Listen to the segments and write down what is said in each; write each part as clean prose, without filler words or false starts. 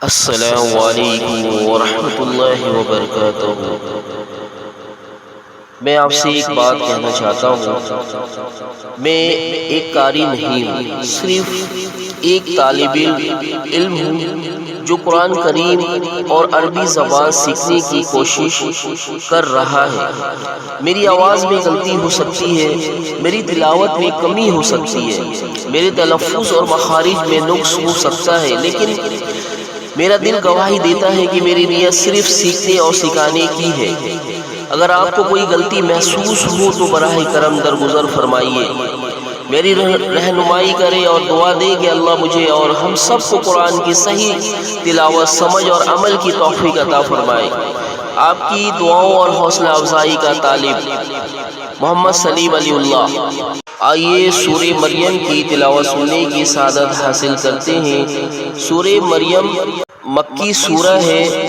السلام علیکم ورحمۃ اللہ وبرکاتہ۔ میں آپ سے ایک بات کہنا چاہتا ہوں۔ میں ایک قاری نہیں ہوں، صرف ایک طالب علم ہوں جو قرآن کریم اور عربی زبان سیکھنے کی کوشش کر رہا ہے۔ میری آواز میں غلطی ہو سکتی ہے، میری تلاوت میں کمی ہو سکتی ہے، میرے تلفظ اور مخارج میں نقص ہو سکتا ہے، لیکن میرا دل گواہی دیتا ہے کہ میری نیت صرف سیکھنے اور سکھانے کی ہے۔ اگر آپ کو کوئی غلطی محسوس ہو تو براہ کرم درگزر فرمائیے، میری رہنمائی کرے اور دعا دے کہ اللہ مجھے اور ہم سب کو قرآن کی صحیح تلاوت، سمجھ اور عمل کی توفیق عطا فرمائے۔ آپ کی دعاؤں اور حوصلہ افزائی کا طالب محمد سلیم علی اللہ۔ آئیے سورہ مریم کی تلاوت سننے کی سعادت حاصل کرتے ہیں۔ سورہ مریم مکی سورہ ہے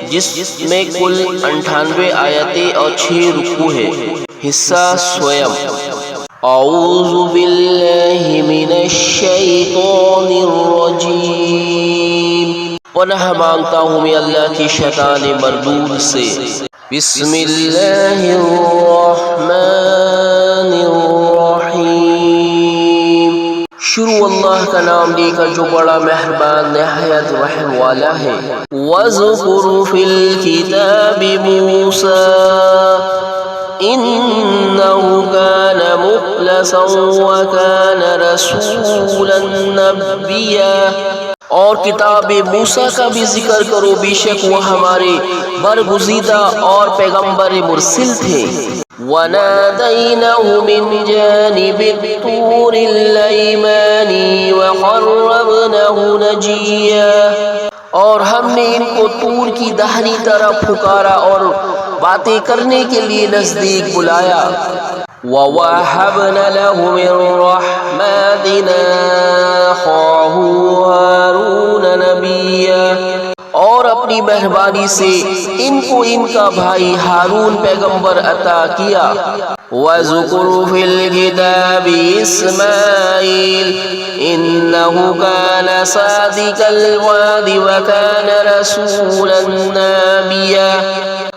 جس میں کل 98 آیتیں اور 6 رکوع ہے۔ حصہ سویم۔ اعوذ باللہ من الشیطان الرجیم۔ پناہ مانگتا ہوں میں اللہ کی شیطان مردود سے۔ بسم اللہ الرحمن الرحیم۔ شروع اللہ کا نام لے کر جو بڑا مہربان نہایت رحم والا ہے۔ وَاذْكُرْ فِي الْكِتَابِ مُوسَىٰ إِنَّهُ كَانَ مُخْلَصًا وَكَانَ رَسُولًا نَبِيًّا۔ اور کتاب موسیٰ کا بھی ذکر کرو، بے شک وہ ہمارے برگزیدہ اور پیغمبر مرسل تھے۔ وَنَادَيْنَاهُ مِنْ جَانِبِ الطُّورِ الْأَيْمَنِ وَقَرَّبْنَاهُ نَجِيًّا۔ اور ہم نے ان کو طور کی داہنی طرف پکارا اور باتیں کرنے کے لیے نزدیک بلایا۔ وَوَهَبْنَا لَهُ مِن رَّحْمَتِنَا أَخَاهُ هَارُونَ نَبِيًّا۔ اور اپنی مہربانی سے ان کو ان کا بھائی ہارون پیغمبر عطا کیا۔ وَاذْكُرْ فِي الْكِتَابِ إِسْمَاعِيلَ إِنَّهُ كَانَ صَادِقَ الْوَعْدِ وَكَانَ رَسُولًا نَبِيًّا۔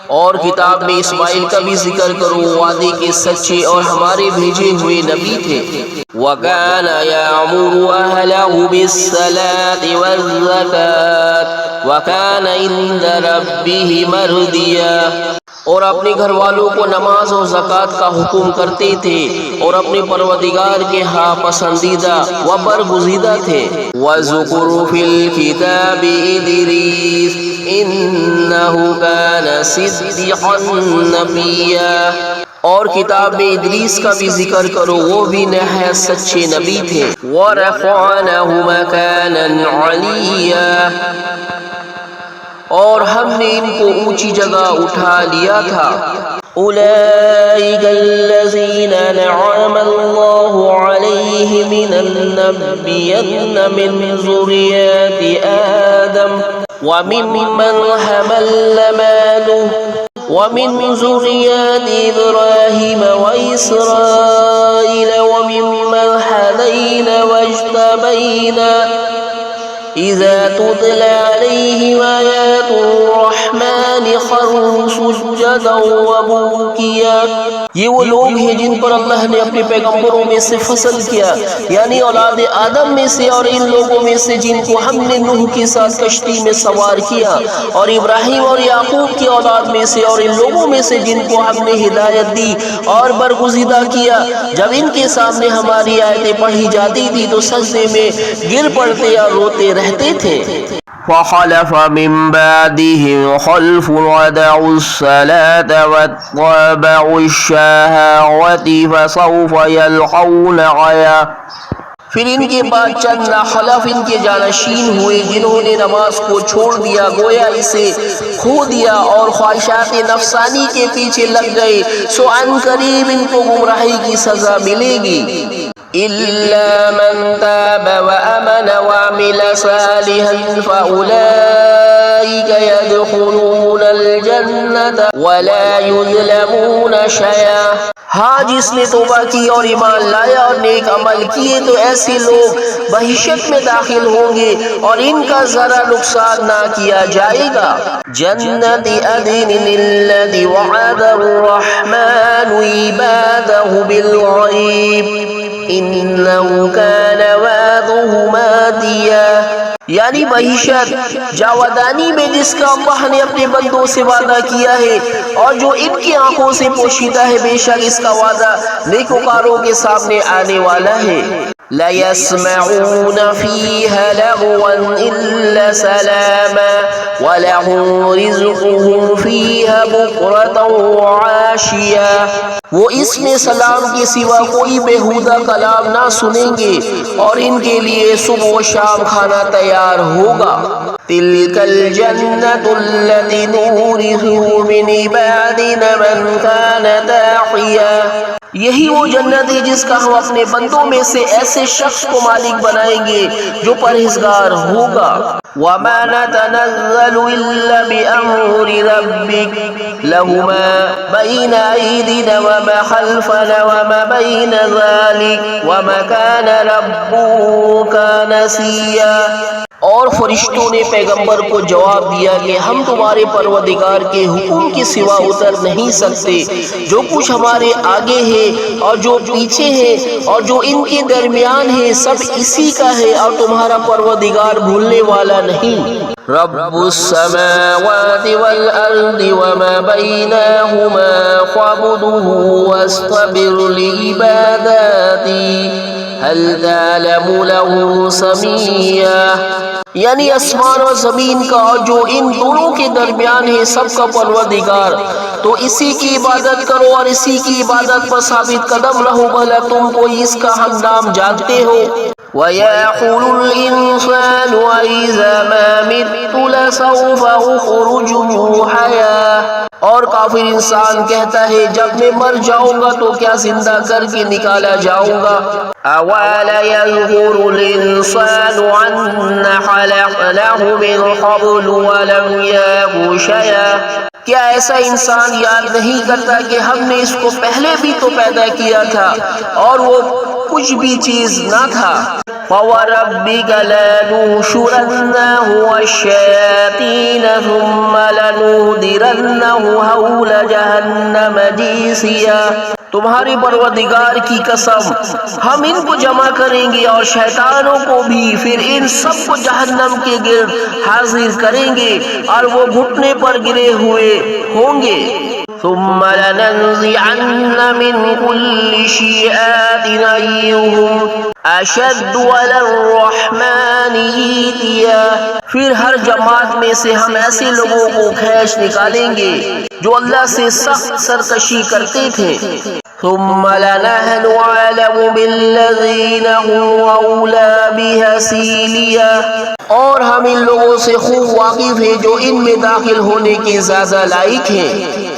اور کتاب میں اسماعیل کا بھی ذکر کرو، وعدے کے سچے اور ہمارے بھیجے ہوئے نبی تھے۔ وَكَانَ يَأْمُرُ أَهْلَهُ بِالصَّلَاةِ وَالزَّكَاةِ وَكَانَ عِندَ رَبِّهِ مَرْضِيًّا۔ اور اپنے گھر والوں کو نماز اور زکوٰۃ کا حکم کرتے تھے اور اپنے پروردگار کے ہاں پسندیدہ و برگزیدہ تھے۔ وَاذْكُرْ فِي الْكِتَابِ إِدْرِيسَ إِنَّهُ كَانَ صِدِّيقًا نَبِيًّا۔ اور کتاب میں ادریس کا بھی ذکر کرو، وہ بھی نہایت سچے نبی تھے۔ وَرَفَعْنَاهُ مَكَانًا عَلِيًّا۔ اور ہم نے ان کو اونچی جگہ اٹھا لیا تھا۔ أُولَٰئِكَ الَّذِينَ أَنْعَمَ اللَّهُ عَلَيْهِم مِّنَ النَّبِيِّينَ مِنْ ذُرِّيَّةِ آدَمَ وَمِمَّنْ حَمَلْنَا مَعَ نُوحٍ وَمِنْ ذُرِّيَّةِ إِبْرَاهِيمَ وَإِسْرَائِيلَ وَمِمَّنْ هَدَيْنَا وَاجْتَبَيْنَا إِذَا تُتْلَىٰ عَلَيْهِمْ آيَاتُ الرَّحْمَٰنِ خَرُّوا سُجَّدًا وَبُكِيًا۔ یہ وہ لوگ ہیں جن پر اللہ نے اپنے پیغمبروں میں سے فضل کیا، یعنی اولاد آدم میں سے اور ان لوگوں میں سے جن کو ہم نے نوح کے ساتھ کشتی میں سوار کیا، اور ابراہیم اور یعقوب کی اولاد میں سے اور ان لوگوں میں سے جن کو ہم نے ہدایت دی اور برگزیدہ کیا۔ جب ان کے سامنے ہماری آیتیں پڑھی جاتی تھی تو سجدے میں گر پڑتے اور روتے رہتے تھے۔ فَخَلَفَ مِن بَعْدِهِمْ خَلْفٌ أَضَاعُوا الصَّلَاةَ وَاتَّبَعُوا الشَّهَوَاتِ فَسَوْفَ يَلْقَوْنَ غَيًّا۔ پھر ان کے بعد چند ناخلف ان کے جانشین ہوئے جنہوں نے نماز کو چھوڑ دیا، گویا اسے کھو دیا اور خواہشات نفسانی کے پیچھے لگ گئے، سو عن قریب ان کو گمراہی کی سزا ملے گی۔ إِلَّا مَن تَابَ وَآمَنَ وَعَمِلَ صَالِحًا فَأُولَٰئِكَ أولئك يدخلون الجنة ولا يظلمون شيئا۔ ہاں جس نے توبہ کی اور ایمان لایا اور نیک عمل کیے تو ایسے لوگ بہشت میں داخل ہوں گے اور ان کا ذرا نقصان نہ کیا جائے گا۔ جنت عدن الذی وعد الرحمن عباده بالغیب انه كان وعده ماتیا، یعنی بہشت جاودانی میں جس کا اللہ نے اپنے بندوں سے وعدہ کیا ہے اور جو ان کی آنکھوں سے پوشیدہ ہے، بے شک اس کا وعدہ نیکوکاروں کے سامنے آنے والا ہے۔ لا يسمعون فيها لغوا إلا سلاما ولهم رزقهم فيها بكرة وعشيا، وہ اس میں سلام کے سوا کوئی بیہودہ کلام نہ سنیں گے اور ان کے لیے صبح و شام کھانا تیار ہوگا۔ تلك الجنة التي نورث من عبادنا من كان تقيا، یہی وہ جنت ہے جس کا ہم اپنے بندوں میں سے ایسے شخص کو مالک بنائیں گے جو پرہیزگار ہوگا۔ وما نتنزل الا بامر ربك له ما بين ايدينا وما خلفنا وما بين ذلك وما كان ربك نسيا، اور فرشتوں نے پیغمبر کو جواب دیا کہ ہم تمہارے پروردگار کے حکم کے سوا اتر نہیں سکتے، جو کچھ ہمارے آگے ہے اور جو پیچھے ہے اور جو ان کے درمیان ہے سب اسی کا ہے، اور تمہارا پروردگار بھولنے والا نہیں۔ رب السماوات والارض وما بينهما فاعبده واصطبر لعبادته هل تعلم له سميا، یعنی آسمان اور زمین کا اور جو ان دونوں کے درمیان ہے سب کا پروردگار، تو اسی کی عبادت کرو اور اسی کی عبادت پر ثابت قدم رہو، بھلا تم کوئی اس کا ہم نام جانتے ہو۔ وَيَقُولُ الْإِنسَانُ أَإِذَا مَا مِتُّ لَسَوْفَ أُخْرَجُ حَيًّا، اور کافر انسان کہتا ہے جب میں مر جاؤں گا تو کیا زندہ کر کے نکالا جاؤں گا۔ أَوَلَا يَذْكُرُ الْإِنسَانُ أَنَّا خَلَقْنَاهُ مِنْ قَبْلُ وَلَمْ يَكُ شَيْئًا، کیا ایسا انسان یاد نہیں کرتا کہ ہم نے اس کو پہلے بھی تو پیدا کیا تھا اور وہ کچھ بھی چیز نہ تھا۔ فَوَرَبِّكَ لَنُحْشُرَنَّهُمْ وَالشَّيَاطِينَ ثُمَّ لَنُحْضِرَنَّهُمْ حَوْلَ جَهَنَّمَ جِثِيًّا، تمہارے پروردگار کی قسم ہم ان کو جمع کریں گے اور شیطانوں کو بھی، پھر ان سب کو جہنم کے گرد حاضر کریں گے اور وہ گھٹنے پر گرے ہوئے ہوں گے۔ ثم لننزعن من كل شيعة أيهم أشد على الرحمن عتيا، پھر ہر جماعت میں سے ہم ایسے لوگوں کو کھینچ نکالیں گے جو اللہ سے سخت سرکشی کرتے تھے۔ ثم لنحن أعلم بالذين هم أولى بها صليا، اور ہم ان لوگوں سے خوب واقف ہیں جو ان میں داخل ہونے کے زیادہ لائق ہیں۔